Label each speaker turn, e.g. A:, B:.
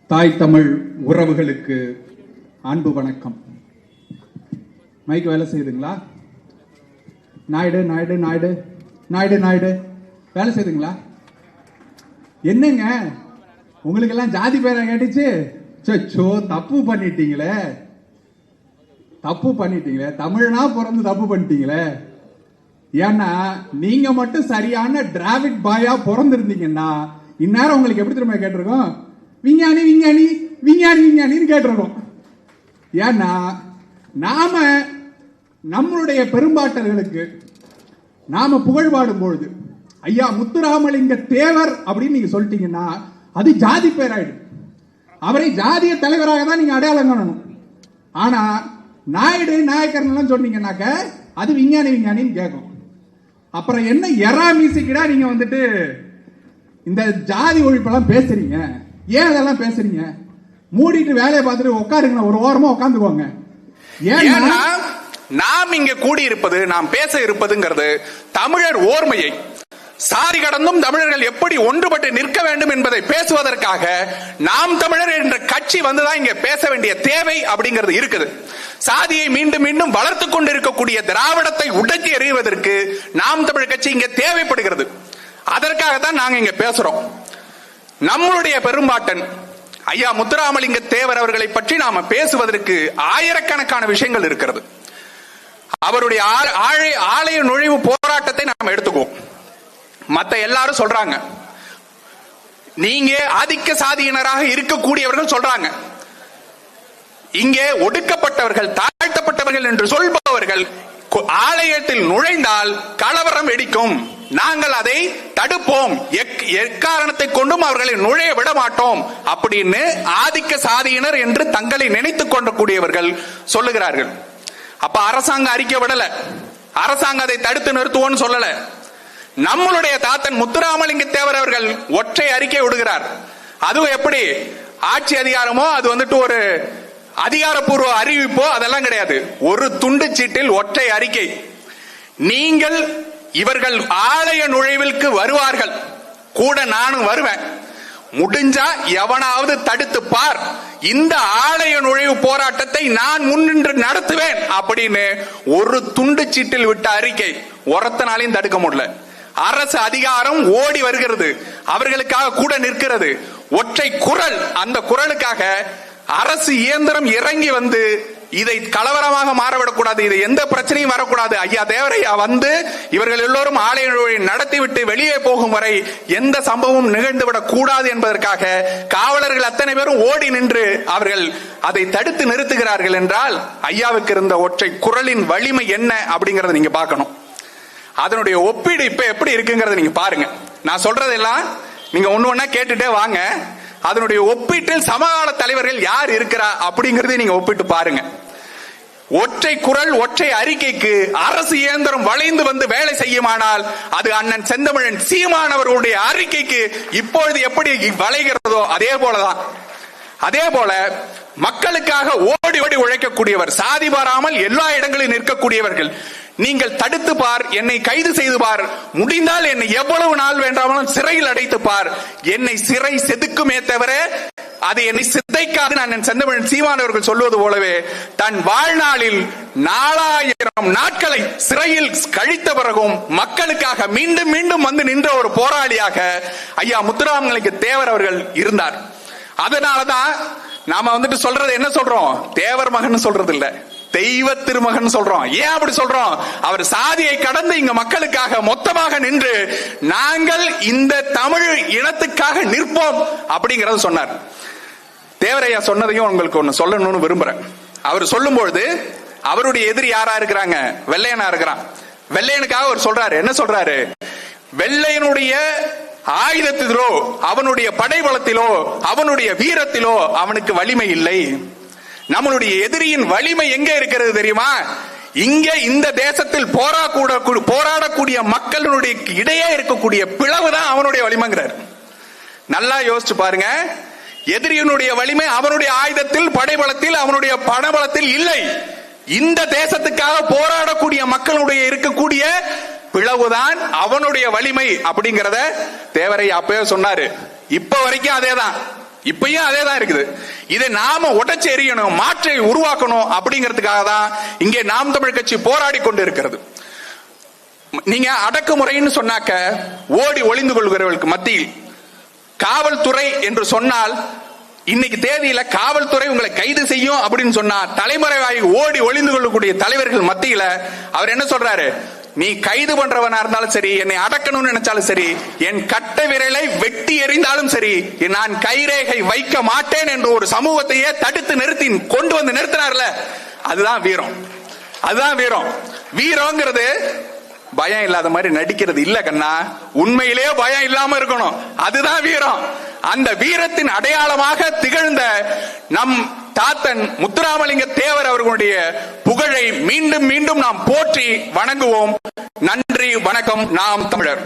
A: தாய் தமிழ் உறவுகளுக்கு அன்பு வணக்கம். மைக் வேலை செய்யுதுங்களா? நாயுடு நாயுடு நாயுடு நாயுடு நாயுடு வேலை செய்யுதுங்களா? என்னங்க உங்களுக்கு எல்லாம் ஜாதி பேரை கேட்டுச்சு? சோ தப்பு பண்ணிட்டீங்களே, தமிழனா பிறந்து தப்பு பண்ணிட்டீங்களே. ஏன்னா நீங்க மட்டும் சரியான டிராவிட் பாயா பிறந்திருந்தீங்கன்னா இந்நேரம் உங்களுக்கு எப்படி திரும்ப கேட்டிருக்கோம்? விஞ்ஞானி விஞ்ஞானி விஞ்ஞானி விஞ்ஞானின்னு கேட்டிருக்கோம். ஏன்னா நாம நம்மளுடைய பெரும்பாட்டர்களுக்கு நாம புகழ் பாடும் பொழுது ஐயா முத்துராமலிங்க தேவர் அப்படின்னு நீங்க சொல்லிட்டீங்கன்னா அது ஜாதி பேராயிடும். அவரை ஜாதிய தலைவராக தான் நீங்க அடையாளம் காணணும். ஆனா நாயுடு நாயக்கர் சொன்னீங்கன்னாக்க அது விஞ்ஞானி விஞ்ஞானின்னு கேட்கும். அப்புறம் என்ன எறா மீசிக்கிடா நீங்க வந்துட்டு இந்த ஜாதி ஒழிப்பெல்லாம் பேசுறீங்க? ஏன் அதெல்லாம் பேசுறீங்க? மூடிட்டு வேலையை பார்த்துட்டு உட்காருங்க, ஒரு ஓரமா உட்காந்துக்கோங்க.
B: ஏன்னா நாம் இங்க கூடி இருப்பது, நாம் பேச இருப்பதுங்கிறது தமிழர் ஓர்மையை, சாதி கடந்தும் தமிழர்கள் எப்படி ஒன்றுபட்டு நிற்க வேண்டும் என்பதை பேசுவதற்காக நாம் தமிழர் என்ற கட்சி வந்துதான் இங்க பேச வேண்டிய தேவை அப்படிங்கிறது இருக்குது. சாதியை மீண்டும் மீண்டும் வளர்த்து கொண்டு இருக்கக்கூடிய திராவிடத்தை உடைச்சி எறிவதற்கு நாம் தமிழர் கட்சி இங்க தேவைப்படுகிறது. அதற்காகத்தான் நாங்க இங்க பேசுறோம். நம்மளுடைய பெரும்பாட்டன் ஐயா முத்துராமலிங்க தேவர் அவர்களை பற்றி நாம பேசுவதற்கு ஆயிரக்கணக்கான விஷயங்கள் இருக்கிறது. அவருடைய ஆலய நுழைவு போராட்டத்தை நாம் எடுத்துக்குவோம். மத்த எல்லாரும் சொல்றாங்க நீங்க ஆதிக்க சாதியினராக இருக்கக்கூடியவர்கள் சொல்றாங்க, இங்கே ஒடுக்கப்பட்டவர்கள் தாழ்த்தப்பட்டவர்கள் என்று சொல்பவர்கள் ஆலயத்தில் நுழைந்தால் கலவரம் வெடிக்கும், நாங்கள் அதை தடுப்போம், எக்காரணத்தை கொண்டும் அவர்களை நுழைய விட மாட்டோம் அப்படின்னு ஆதிக்க சாதியினர் என்று தங்களை நினைத்துக் கொண்டக்கூடியவர்கள் சொல்லுகிறார்கள். அப்ப அரசாங்கம் அறிக்கை விடல, அரசாங்கம் அதை தடுத்து நிறுத்துவோம்னு சொல்லல. நம்மளுடைய தாத்தன் முத்துராமலிங்க தேவர் அவர்கள் ஒற்றை அறிக்கை விடுகிறார். அதுவும் எப்படி ஆட்சி அதிகாரமோ அது வந்துட்டு ஒரு அதிகாரப்பூர்வ அறிவிப்போ அதெல்லாம் கிடையாது. ஒரு துண்டு சீட்டில் ஒற்றை அறிக்கை. நீங்கள் இவர்கள் ஆலய நுழைவிற்கு வருவார்கள், கூட நானும் வருவேன், முடிஞ்சா எவனாவது தடுத்து பார், இந்த ஆலய நுழைவு போராட்டத்தை நான் முன்னின்று நடத்துவேன் அப்படின்னு ஒரு துண்டு சீட்டில் விட்ட அறிக்கை. ஒருத்தனாலையும் தடுக்க முடியல. அரசு அதிகாரம் ஓடி வருகிறது, அவர்களுக்காக கூட நிற்கிறது. ஒற்றை குரல், அந்த குரலுக்காக அரசு இயந்திரம் இறங்கி வந்து இதை கலவரமாக மாறவிடக்கூடாது, இது எந்த பிரச்சனையும் வரக்கூடாது, ஐயா தேவரையா வந்து இவர்கள் எல்லோரும் ஆலய நுழைவை நடத்திவிட்டு வெளியே போகும் வரை எந்த சம்பவமும் நிகழ்ந்துவிடக் கூடாது என்பதற்காக காவலர்கள் அத்தனை பேரும் ஓடி நின்று அவர்கள் அதை தடுத்து நிறுத்துகிறார்கள் என்றால் ஐயாவுக்கு இருந்த ஒற்றை குரலின் வலிமை என்ன அப்படிங்கறத நீங்க பார்க்கணும். அதனுடைய ஒப்பீடு இப்ப எப்படி இருக்குங்கிறத நீங்க பாருங்க. நான் சொல்றதெல்லாம் நீங்க ஒண்ணு ஒண்ணா கேட்டுட்டே வாங்க. அதனுடைய ஒப்பீட்டில் சமகால தலைவர்கள் யார் இருக்கிறா அப்படிங்கறதை நீங்க ஒப்பிட்டு பாருங்க. ஒற்றை குரல் ஒற்றை அறிக்கைக்கு அரசு இயந்திரம் வளைந்து வந்து வேலை செய்யுமானால் அது அண்ணன் செந்தமிழன் சீமானவர்களுடைய அறிக்கைக்கு இப்பொழுது எப்படி வளைகிறதோ அதே போலதான். அதே போல மக்களுக்காக ஓடி ஓடி உழைக்கக்கூடியவர், சாதி பாராமல் எல்லா இடங்களிலும் நிற்கக்கூடியவர்கள், நீங்கள் தடுத்து பார், என்னை கைது செய்து பார், முடிந்தால் என்னை எவ்வளவு நாள் வேண்டாமலும் சிறையில் அடைத்து பார், என்னை சிறை செதுக்குமே தவிர அது என்னை சிதைக்காது. நான் செந்தமிழன் சீமானவர்கள் சொல்வது போலவே தன் வாழ்நாளில் 4000 நாட்களை சிறையில் கழித்த பிறகும் மக்களுக்காக மீண்டும் மீண்டும் வந்து நின்ற ஒரு போராளியாக ஐயா முத்துராமலிங்க தேவர் அவர்கள் இருந்தார். அதனாலதான் நாம வந்துட்டு சொல்றது என்ன சொல்றோம்? தேவர் மகன் சொல்றது இல்ல, தெய்வ திருமகன் சொல்றோம். ஏன் அப்படி சொல்றோம்? அவர் சாதியை கடந்து இங்க மக்களுக்காக மொத்தமாக நின்று நாங்கள் இந்த தமிழ் இனத்துக்காக நிற்போம் அப்படிங்கறத சொன்னார். தேவரையா சொன்னதையும் உங்களுக்கு ஒண்ணு சொல்லணும்னு விரும்புறேன். அவர் சொல்லும் பொழுது அவருடைய எதிரி யாரா இருக்கிறாங்க? வெள்ளையனா இருக்கிறான். வெள்ளையனுக்காக அவர் சொல்றாரு, என்ன சொல்றாரு? வெள்ளையனுடைய ஆயுதத்திலோ அவனுடைய படைபலத்திலோ அவனுடைய வீரத்திலோ அவனுக்கு வலிமை இல்லை. நம்மளுடைய எதிரியின் வலிமை எங்க இருக்கிறது தெரியுமா? இங்க இந்த தேசத்தில் போராடக்கூடிய மக்களுடைய இடையே இருக்கக்கூடிய பிளவுதான் அவனுடைய வலிமைங்கிறார். நல்லா யோசிச்சு பாருங்க. எதிரியினுடைய வலிமை அவனுடைய ஆயுதத்தில், படைபலத்தில், அவனுடைய பணபலத்தில் இல்லை. இந்த தேசத்துக்காக போராடக்கூடிய மக்களுடைய இருக்கக்கூடிய பிளவுதான் அவனுடைய வலிமை அப்படிங்கறத தேவரை அப்பவே சொன்னாரு. இப்ப வரைக்கும் அதேதான். இப்பயும் அதே தான் இருக்குது. இதை நாம உடைச்சு எறியணும், மாற்றை உருவாக்கணும் அப்படிங்கிறதுக்காக தான் இங்கே நாம் தமிழ் கட்சி போராடி கொண்டு இருக்கிறது. நீங்க அடக்குமுறைன்னு சொன்னாக்க ஓடி ஒளிந்து கொள்கிறவர்களுக்கு மத்தியில் காவல்துறை என்று சொன்னால், இன்னைக்கு தேதியில காவல்துறை உங்களை கைது செய்யும் அப்படின்னு சொன்னா தலைமறைவாகி ஓடி ஒளிந்து கொள்ளக்கூடிய தலைவர்கள் மத்தியில அவர் என்ன சொல்றாரு? நீ கைது பண்றவனா இருந்தாலும் சரி, என்னை அடக்கணும்னு நினைச்சாலும் சரி, என் கட்ட விரலை வெட்டி எறிந்தாலும் சரி, நான் கைரேகை வைக்க மாட்டேன் என்று ஒரு சமூகத்தையே தடுத்து நிறுத்தி கொண்டு வந்து நிறுத்தினார்ல, அதுதான் வீரம். அதுதான் வீரம். வீரங்கிறது பயம் இல்லாத மாதிரி நடிக்கிறது இல்ல கண்ணா, உண்மையிலேயே பயம் இல்லாம இருக்கணும், அதுதான் வீரம். அந்த வீரத்தின் அடையாளமாக திகழ்ந்த நம் தாத்தன் முத்துராமலிங்க தேவர் அவர்களுடைய புகழை மீண்டும் மீண்டும் நாம் போற்றி வணங்குவோம். நன்றி, வணக்கம். நாம் தமிழர்.